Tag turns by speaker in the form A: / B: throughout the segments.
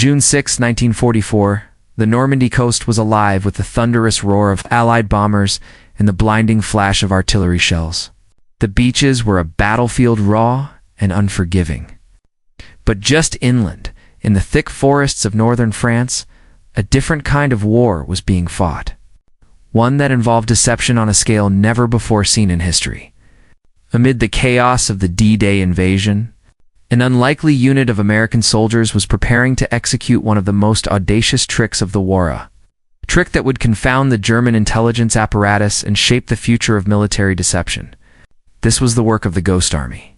A: June 6, 1944, the Normandy coast was alive with the thunderous roar of Allied bombers and the blinding flash of artillery shells. The beaches were a battlefield raw and unforgiving. But just inland, in the thick forests of northern France, a different kind of war was being fought. One that involved deception on a scale never before seen in history. Amid the chaos of the D-Day invasion, an unlikely unit of American soldiers was preparing to execute one of the most audacious tricks of the war. A trick that would confound the German intelligence apparatus and shape the future of military deception. This was the work of the Ghost Army.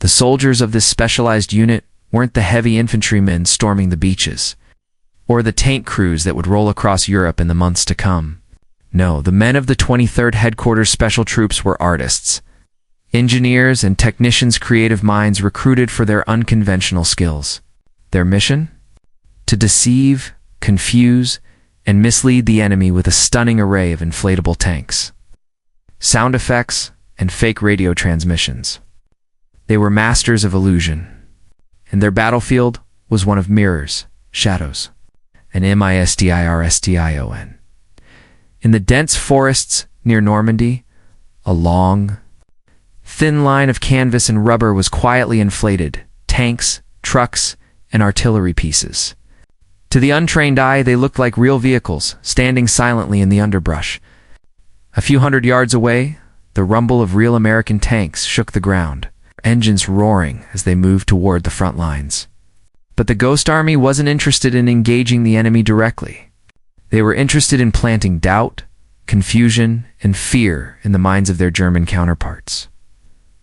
A: The soldiers of this specialized unit weren't the heavy infantrymen storming the beaches, or the tank crews that would roll across Europe in the months to come. No, the men of the 23rd Headquarters Special Troops were artists. Engineers and technicians' creative minds recruited for their unconventional skills. Their mission? To deceive, confuse, and mislead the enemy with a stunning array of inflatable tanks, sound effects, and fake radio transmissions. They were masters of illusion, and their battlefield was one of mirrors, shadows, and misdirstion. In the dense forests near Normandy, a long, thin line of canvas and rubber was quietly inflated, tanks, trucks, and artillery pieces. To the untrained eye, they looked like real vehicles, standing silently in the underbrush. A few hundred yards away, the rumble of real American tanks shook the ground, engines roaring as they moved toward the front lines. But the Ghost Army wasn't interested in engaging the enemy directly. They were interested in planting doubt, confusion, and fear in the minds of their German counterparts.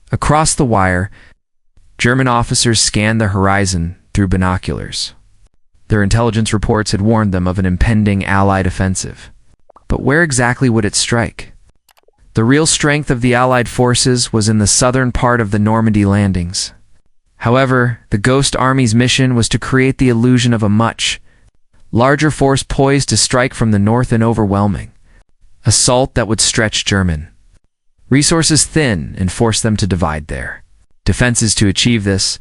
A: Across the wire, German officers scanned the horizon through binoculars. Their intelligence reports had warned them of an impending Allied offensive. But where exactly would it strike? The real strength of the Allied forces was in the southern part of the Normandy landings. However, the Ghost Army's mission was to create the illusion of a much larger force poised to strike from the north in overwhelming assault that would stretch German resources thin and force them to divide their defenses. To achieve this,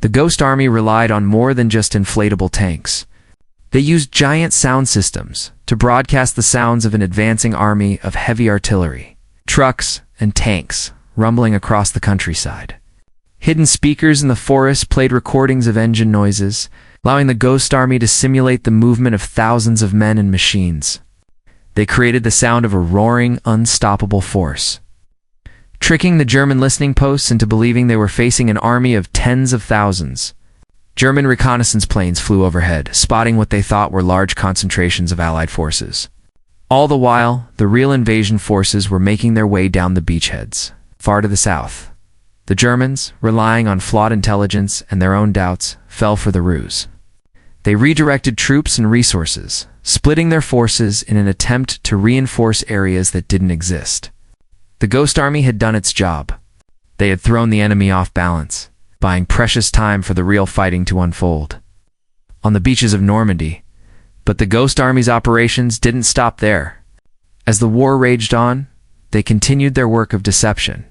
A: the Ghost Army relied on more than just inflatable tanks. They used giant sound systems to broadcast the sounds of an advancing army of heavy artillery, trucks, and tanks rumbling across the countryside. Hidden speakers in the forest played recordings of engine noises, allowing the Ghost Army to simulate the movement of thousands of men and machines. They created the sound of a roaring, unstoppable force, tricking the German listening posts into believing they were facing an army of tens of thousands. German reconnaissance planes flew overhead, spotting what they thought were large concentrations of Allied forces. All the while, the real invasion forces were making their way down the beachheads, far to the south. The Germans, relying on flawed intelligence and their own doubts, fell for the ruse. They redirected troops and resources, splitting their forces in an attempt to reinforce areas that didn't exist. The Ghost Army had done its job. They had thrown the enemy off balance, buying precious time for the real fighting to unfold on the beaches of Normandy. But the Ghost Army's operations didn't stop there. As the war raged on, they continued their work of deception.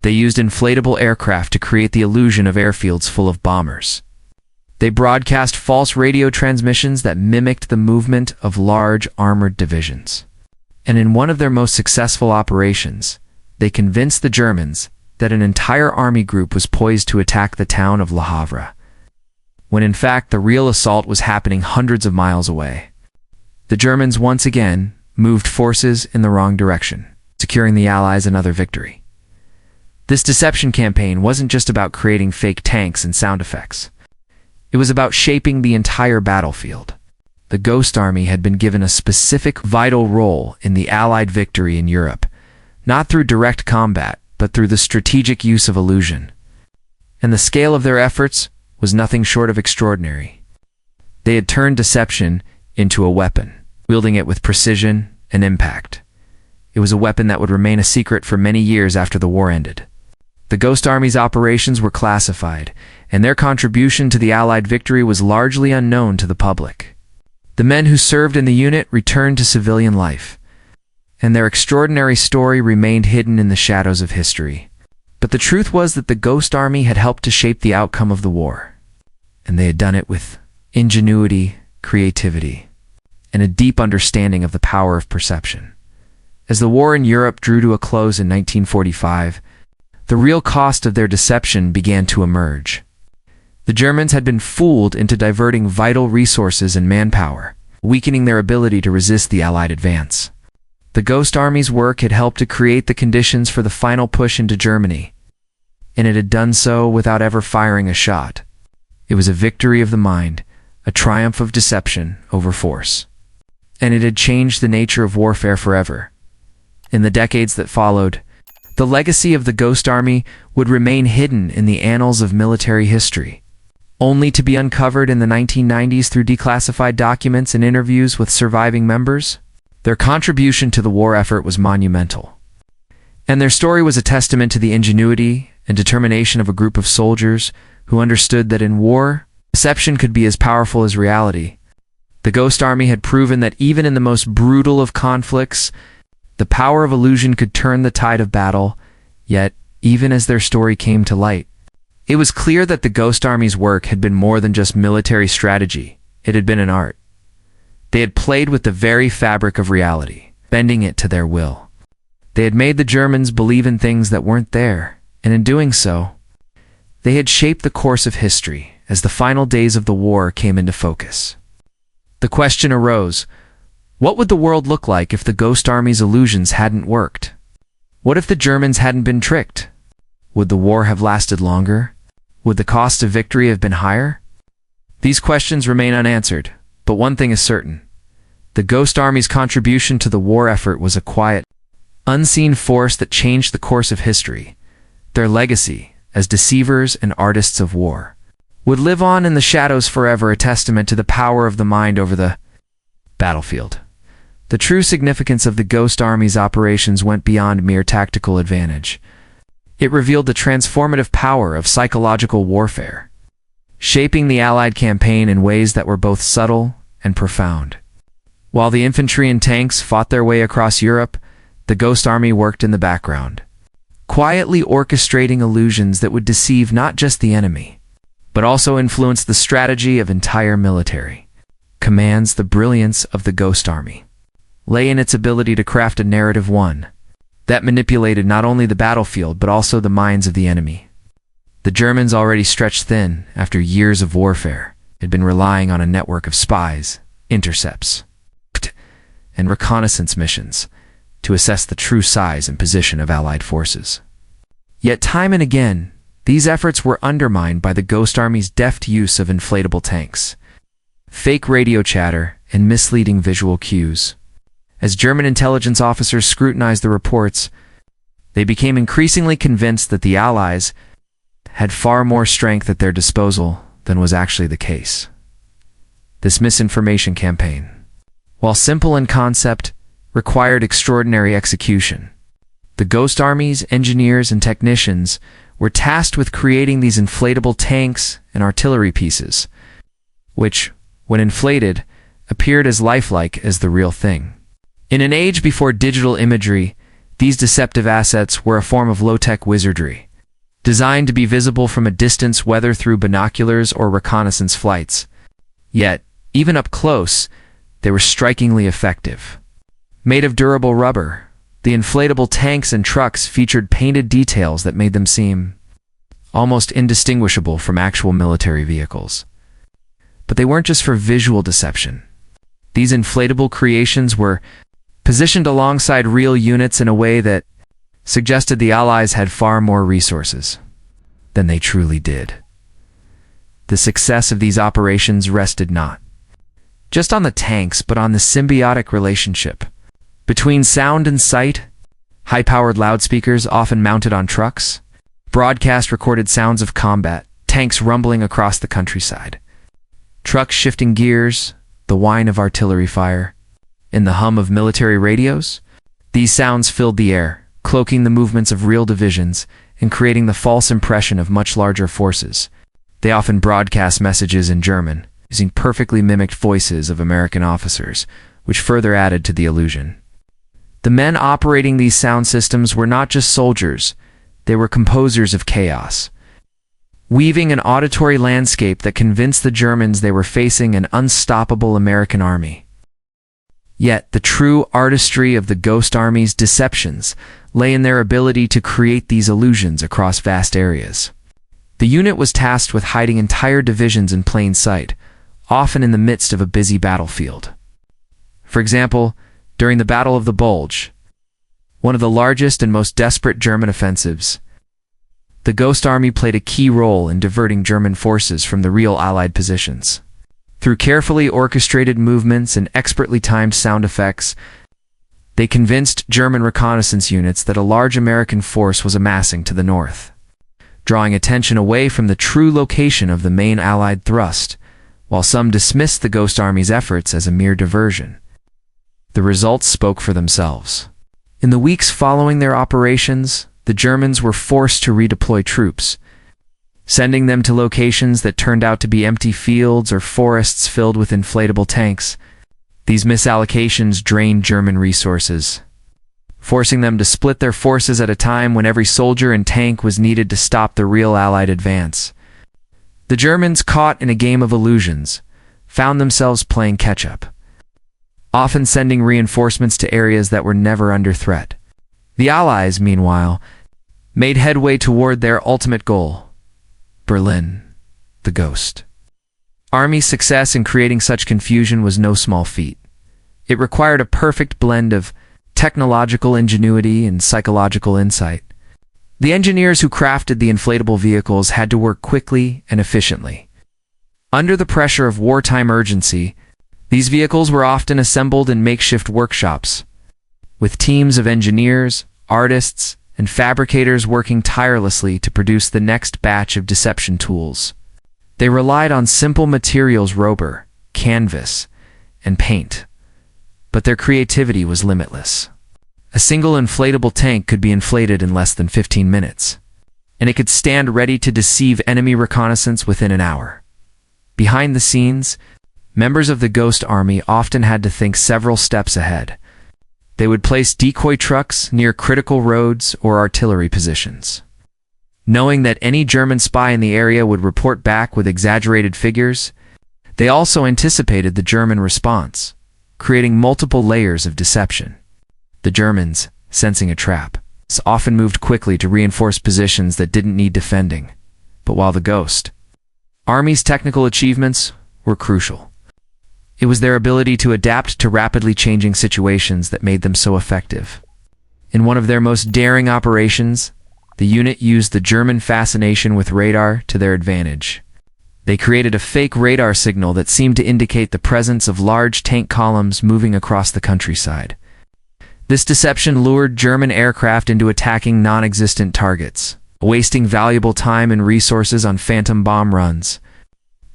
A: They used inflatable aircraft to create the illusion of airfields full of bombers. They broadcast false radio transmissions that mimicked the movement of large armored divisions. And in one of their most successful operations, they convinced the Germans that an entire army group was poised to attack the town of Le Havre, when in fact the real assault was happening hundreds of miles away. The Germans once again moved forces in the wrong direction, securing the Allies another victory. This deception campaign wasn't just about creating fake tanks and sound effects. It was about shaping the entire battlefield. The Ghost Army had been given a specific vital role in the Allied victory in Europe, not through direct combat, but through the strategic use of illusion. And the scale of their efforts was nothing short of extraordinary. They had turned deception into a weapon, wielding it with precision and impact. It was a weapon that would remain a secret for many years after the war ended. The Ghost Army's operations were classified, and their contribution to the Allied victory was largely unknown to the public. The men who served in the unit returned to civilian life, and their extraordinary story remained hidden in the shadows of history. But the truth was that the Ghost Army had helped to shape the outcome of the war, and they had done it with ingenuity, creativity, and a deep understanding of the power of perception. As the war in Europe drew to a close in 1945, the real cost of their deception began to emerge. The Germans had been fooled into diverting vital resources and manpower, weakening their ability to resist the Allied advance. The Ghost Army's work had helped to create the conditions for the final push into Germany, and it had done so without ever firing a shot. It was a victory of the mind, a triumph of deception over force. And it had changed the nature of warfare forever. In the decades that followed, the legacy of the Ghost Army would remain hidden in the annals of military history, only to be uncovered in the 1990s through declassified documents and interviews with surviving members. Their contribution to the war effort was monumental, and their story was a testament to the ingenuity and determination of a group of soldiers who understood that in war, deception could be as powerful as reality. The Ghost Army had proven that even in the most brutal of conflicts, the power of illusion could turn the tide of battle. Yet, even as their story came to light, it was clear that the Ghost Army's work had been more than just military strategy. It had been an art. They had played with the very fabric of reality, bending it to their will. They had made the Germans believe in things that weren't there, and in doing so, they had shaped the course of history as the final days of the war came into focus. The question arose, what would the world look like if the Ghost Army's illusions hadn't worked? What if the Germans hadn't been tricked? Would the war have lasted longer? Would the cost of victory have been higher? These questions remain unanswered, but one thing is certain. The Ghost Army's contribution to the war effort was a quiet, unseen force that changed the course of history. Their legacy, as deceivers and artists of war, would live on in the shadows forever, a testament to the power of the mind over the battlefield. The true significance of the Ghost Army's operations went beyond mere tactical advantage. It revealed the transformative power of psychological warfare, shaping the Allied campaign in ways that were both subtle and profound. While the infantry and tanks fought their way across Europe, the Ghost Army worked in the background, quietly orchestrating illusions that would deceive not just the enemy, but also influence the strategy of entire military commands. The brilliance of the Ghost Army lay in its ability to craft a narrative that manipulated not only the battlefield but also the minds of the enemy. The Germans, already stretched thin after years of warfare, had been relying on a network of spies, intercepts, and reconnaissance missions to assess the true size and position of Allied forces. Yet time and again, these efforts were undermined by the Ghost Army's deft use of inflatable tanks, fake radio chatter, and misleading visual cues. As German intelligence officers scrutinized the reports, they became increasingly convinced that the Allies had far more strength at their disposal than was actually the case. This misinformation campaign, while simple in concept, required extraordinary execution. The Ghost Army's engineers and technicians were tasked with creating these inflatable tanks and artillery pieces, which, when inflated, appeared as lifelike as the real thing. In an age before digital imagery, these deceptive assets were a form of low-tech wizardry, designed to be visible from a distance, whether through binoculars or reconnaissance flights. Yet, even up close, they were strikingly effective. Made of durable rubber, the inflatable tanks and trucks featured painted details that made them seem almost indistinguishable from actual military vehicles. But they weren't just for visual deception. These inflatable creations were positioned alongside real units in a way that suggested the Allies had far more resources than they truly did. The success of these operations rested not just on the tanks, but on the symbiotic relationship between sound and sight. High-powered loudspeakers, often mounted on trucks, broadcast recorded sounds of combat, tanks rumbling across the countryside, trucks shifting gears, the whine of artillery fire, and the hum of military radios. These sounds filled the air, cloaking the movements of real divisions and creating the false impression of much larger forces. They often broadcast messages in German, using perfectly mimicked voices of American officers, which further added to the illusion. The men operating these sound systems were not just soldiers, they were composers of chaos. weaving an auditory landscape that convinced the Germans they were facing an unstoppable American army. Yet, the true artistry of the Ghost Army's deceptions lay in their ability to create these illusions across vast areas. The unit was tasked with hiding entire divisions in plain sight, often in the midst of a busy battlefield. For example, during the Battle of the Bulge, one of the largest and most desperate German offensives, the Ghost Army played a key role in diverting German forces from the real Allied positions. Through carefully orchestrated movements and expertly timed sound effects, they convinced German reconnaissance units that a large American force was amassing to the north, drawing attention away from the true location of the main Allied thrust, while some dismissed the Ghost Army's efforts as a mere diversion. The results spoke for themselves. In the weeks following their operations, the Germans were forced to redeploy troops, sending them to locations that turned out to be empty fields or forests filled with inflatable tanks. These misallocations drained German resources, forcing them to split their forces at a time when every soldier and tank was needed to stop the real Allied advance. The Germans, caught in a game of illusions, found themselves playing catch-up, often sending reinforcements to areas that were never under threat. The Allies, meanwhile, made headway toward their ultimate goal: Berlin, the Ghost Army's success in creating such confusion was no small feat. It required a perfect blend of technological ingenuity and psychological insight. The engineers who crafted the inflatable vehicles had to work quickly and efficiently. Under the pressure of wartime urgency, these vehicles were often assembled in makeshift workshops, with teams of engineers, artists, and fabricators working tirelessly to produce the next batch of deception tools. They relied on simple materials: rubber, canvas, and paint. But their creativity was limitless. A single inflatable tank could be inflated in less than 15 minutes, and it could stand ready to deceive enemy reconnaissance within an hour. Behind the scenes, members of the Ghost Army often had to think several steps ahead. They would place decoy trucks near critical roads or artillery positions, knowing that any German spy in the area would report back with exaggerated figures. They also anticipated the German response, creating multiple layers of deception. The Germans, sensing a trap, often moved quickly to reinforce positions that didn't need defending. But while the Ghost Army's technical achievements were crucial, it was their ability to adapt to rapidly changing situations that made them so effective. In one of their most daring operations, the unit used the German fascination with radar to their advantage. They created a fake radar signal that seemed to indicate the presence of large tank columns moving across the countryside. This deception lured German aircraft into attacking non-existent targets, wasting valuable time and resources on phantom bomb runs.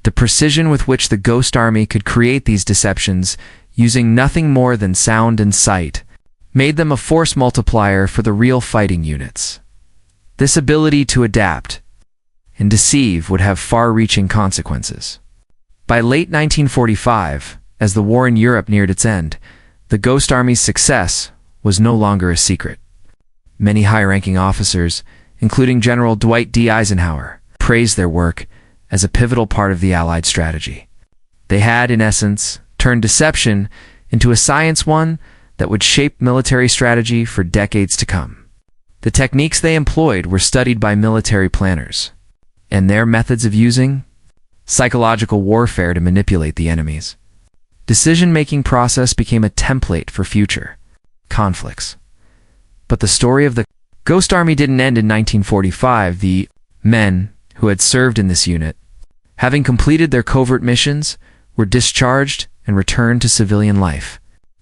A: The precision with which the Ghost Army could create these deceptions, using nothing more than sound and sight, made them a force multiplier for the real fighting units. This ability to adapt and deceive would have far-reaching consequences. By late 1945, as the war in Europe neared its end, the Ghost Army's success was no longer a secret. Many high-ranking officers, including General Dwight D. Eisenhower, praised their work as a pivotal part of the Allied strategy. They had, in essence, turned deception into a science, one that would shape military strategy for decades to come. The techniques they employed were studied by military planners, and their methods of using psychological warfare to manipulate the enemy's decision-making process became a template for future conflicts. But the story of the Ghost Army didn't end in 1945. The men who had served in this unit, having completed their covert missions, were discharged and returned to civilian life.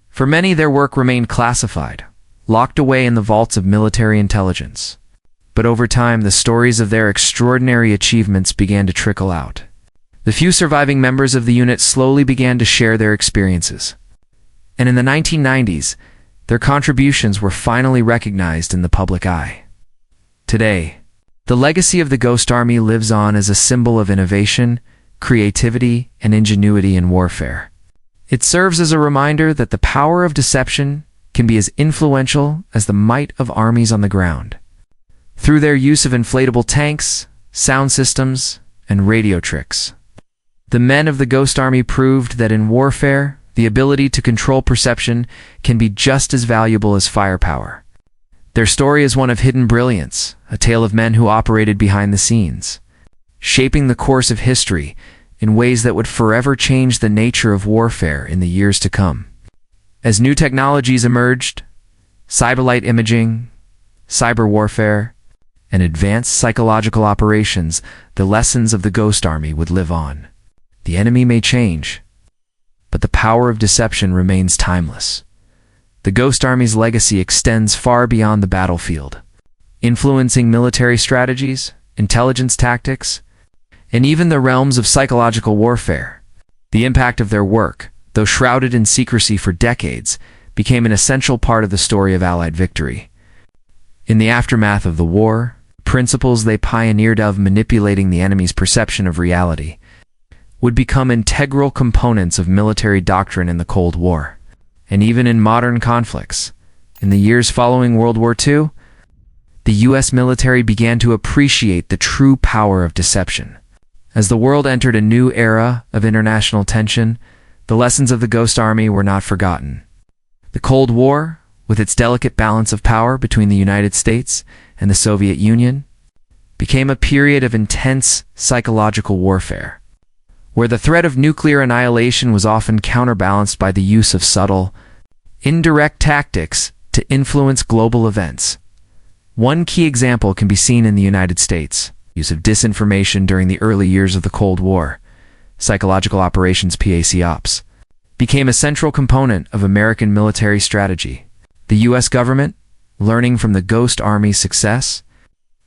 A: For many, their work remained classified, locked away in the vaults of military intelligence. But over time, the stories of their extraordinary achievements began to trickle out. The few surviving members of the unit slowly began to share their experiences. And in the 1990s, their contributions were finally recognized in the public eye. Today, the legacy of the Ghost Army lives on as a symbol of innovation, creativity, and ingenuity in warfare. It serves as a reminder that the power of deception can be as influential as the might of armies on the ground. Through their use of inflatable tanks, sound systems, and radio tricks. The men of the Ghost Army proved that in warfare, the ability to control perception can be just as valuable as firepower. Their story is one of hidden brilliance, a tale of men who operated behind the scenes, shaping the course of history in ways that would forever change the nature of warfare in the years to come. As new technologies emerged, cyberlight imaging, cyber warfare, and advanced psychological operations, the lessons of the Ghost Army would live on. The enemy may change, but the power of deception remains timeless. The Ghost Army's legacy extends far beyond the battlefield, influencing military strategies, intelligence tactics, and even the realms of psychological warfare. The impact of their work, though shrouded in secrecy for decades, became an essential part of the story of Allied victory. In the aftermath of the war, principles they pioneered of manipulating the enemy's perception of reality would become integral components of military doctrine in the Cold War. And even in modern conflicts, in the years following World War II, the U.S. military began to appreciate the true power of deception. As the world entered a new era of international tension, the lessons of the Ghost Army were not forgotten. The Cold War, with its delicate balance of power between the United States and the Soviet Union, became a period of intense psychological warfare, where the threat of nuclear annihilation was often counterbalanced by the use of subtle, indirect tactics to influence global events. One key example can be seen in the United States: use of disinformation during the early years of the Cold War. Psychological operations (PAC-OPS) became a central component of American military strategy. The U.S. government, learning from the Ghost Army's success,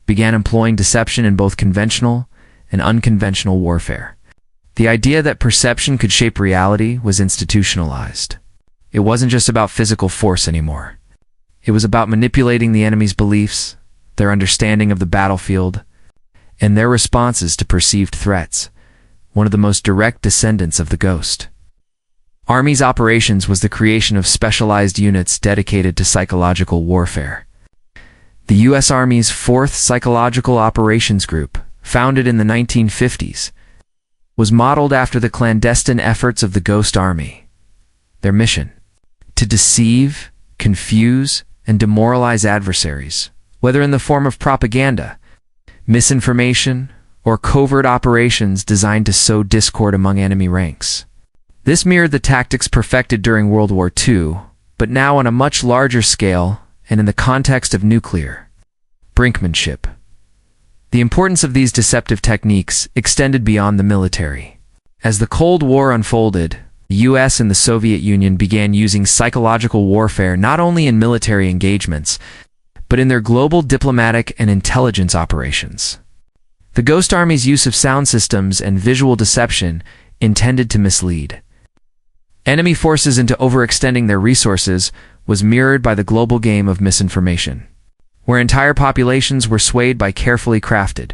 A: began employing deception in both conventional and unconventional warfare. The idea that perception could shape reality was institutionalized. It wasn't just about physical force anymore. It was about manipulating the enemy's beliefs, their understanding of the battlefield, and their responses to perceived threats, one of the most direct descendants of the Ghost Army's operations was the creation of specialized units dedicated to psychological warfare. The U.S. Army's 4th Psychological Operations Group, founded in the 1950s, was modeled after the clandestine efforts of the Ghost Army. Their mission: to deceive, confuse, and demoralize adversaries, whether in the form of propaganda, misinformation, or covert operations designed to sow discord among enemy ranks. This mirrored the tactics perfected during World War II, but now on a much larger scale and in the context of nuclear brinkmanship. The importance of these deceptive techniques extended beyond the military. As the Cold War unfolded, the U.S. and the Soviet Union began using psychological warfare not only in military engagements, but in their global diplomatic and intelligence operations. The Ghost Army's use of sound systems and visual deception intended to mislead enemy forces into overextending their resources was mirrored by the global game of misinformation, where entire populations were swayed by carefully crafted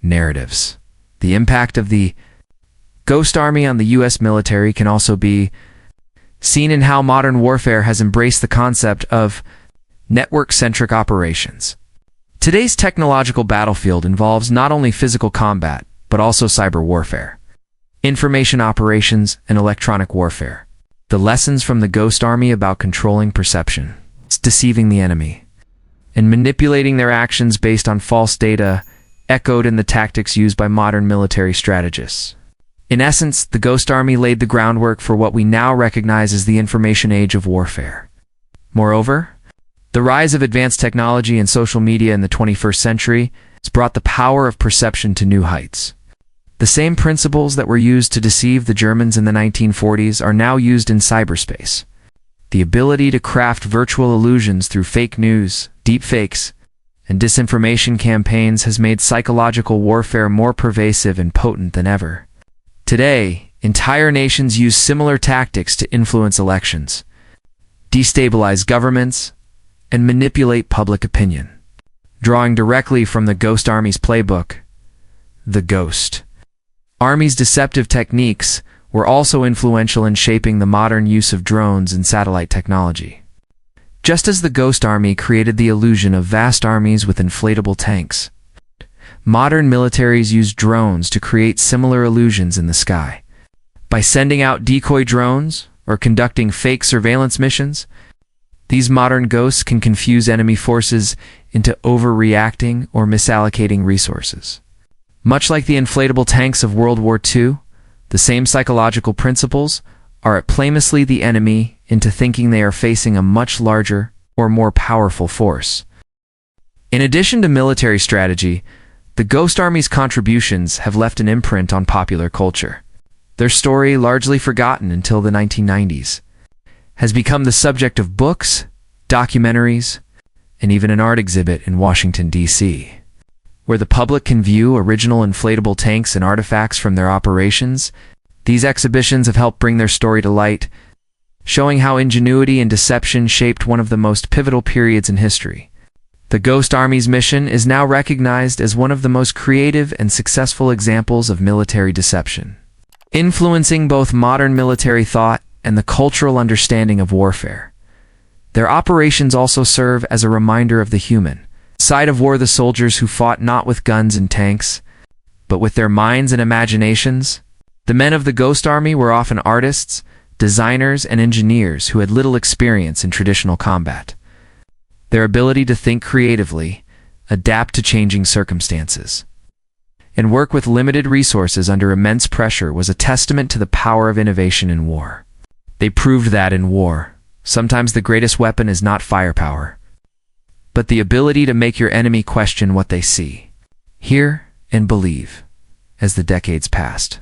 A: narratives. The impact of the Ghost Army on the U.S. military can also be seen in how modern warfare has embraced the concept of network-centric operations. Today's technological battlefield involves not only physical combat, but also cyber warfare, information operations, and electronic warfare. The lessons from the Ghost Army about controlling perception, deceiving the enemy, and manipulating their actions based on false data echoed in the tactics used by modern military strategists. In essence, the Ghost Army laid the groundwork for what we now recognize as the information age of warfare. Moreover, the rise of advanced technology and social media in the 21st century has brought the power of perception to new heights. The same principles that were used to deceive the Germans in the 1940s are now used in cyberspace. The ability to craft virtual illusions through fake news, deepfakes, and disinformation campaigns has made psychological warfare more pervasive and potent than ever. Today, entire nations use similar tactics to influence elections, destabilize governments, and manipulate public opinion. Drawing directly from the Ghost Army's playbook, the Ghost Army's deceptive techniques were also influential in shaping the modern use of drones and satellite technology. Just as the Ghost Army created the illusion of vast armies with inflatable tanks, modern militaries use drones to create similar illusions in the sky. By sending out decoy drones or conducting fake surveillance missions, these modern ghosts can confuse enemy forces into overreacting or misallocating resources. Much like the inflatable tanks of World War II, the same psychological principles are at play mislead the enemy into thinking they are facing a much larger or more powerful force. In addition to military strategy, the Ghost Army's contributions have left an imprint on popular culture. Their story, largely forgotten until the 1990s, has become the subject of books, documentaries, and even an art exhibit in Washington, D.C., where the public can view original inflatable tanks and artifacts from their operations. These exhibitions have helped bring their story to light, showing how ingenuity and deception shaped one of the most pivotal periods in history. The Ghost Army's mission is now recognized as one of the most creative and successful examples of military deception, influencing both modern military thought and the cultural understanding of warfare. Their operations also serve as a reminder of the human side of war, the soldiers who fought not with guns and tanks, but with their minds and imaginations. The men of the Ghost Army were often artists, designers, and engineers who had little experience in traditional combat. Their ability to think creatively, adapt to changing circumstances, and work with limited resources under immense pressure was a testament to the power of innovation in war. They proved that in war, sometimes the greatest weapon is not firepower, but the ability to make your enemy question what they see, hear, and believe. As the decades passed,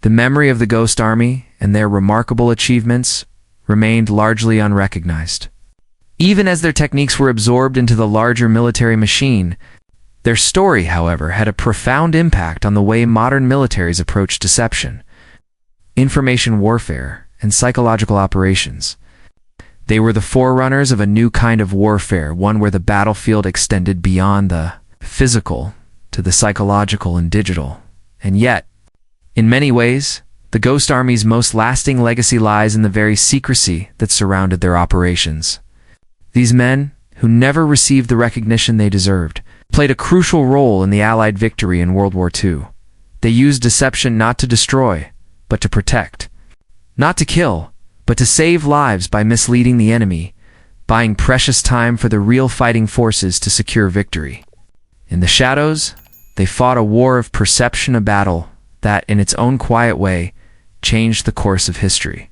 A: the memory of the Ghost Army and their remarkable achievements remained largely unrecognized. Even as their techniques were absorbed into the larger military machine, their story, however, had a profound impact on the way modern militaries approach deception, information warfare, and psychological operations. They were the forerunners of a new kind of warfare, one where the battlefield extended beyond the physical to the psychological and digital. And yet, in many ways, the Ghost Army's most lasting legacy lies in the very secrecy that surrounded their operations. These men, who never received the recognition they deserved, played a crucial role in the Allied victory in World War II. They used deception not to destroy, but to protect. Not to kill, but to save lives by misleading the enemy, buying precious time for the real fighting forces to secure victory. In the shadows, they fought a war of perception, a battle that, in its own quiet way, changed the course of history.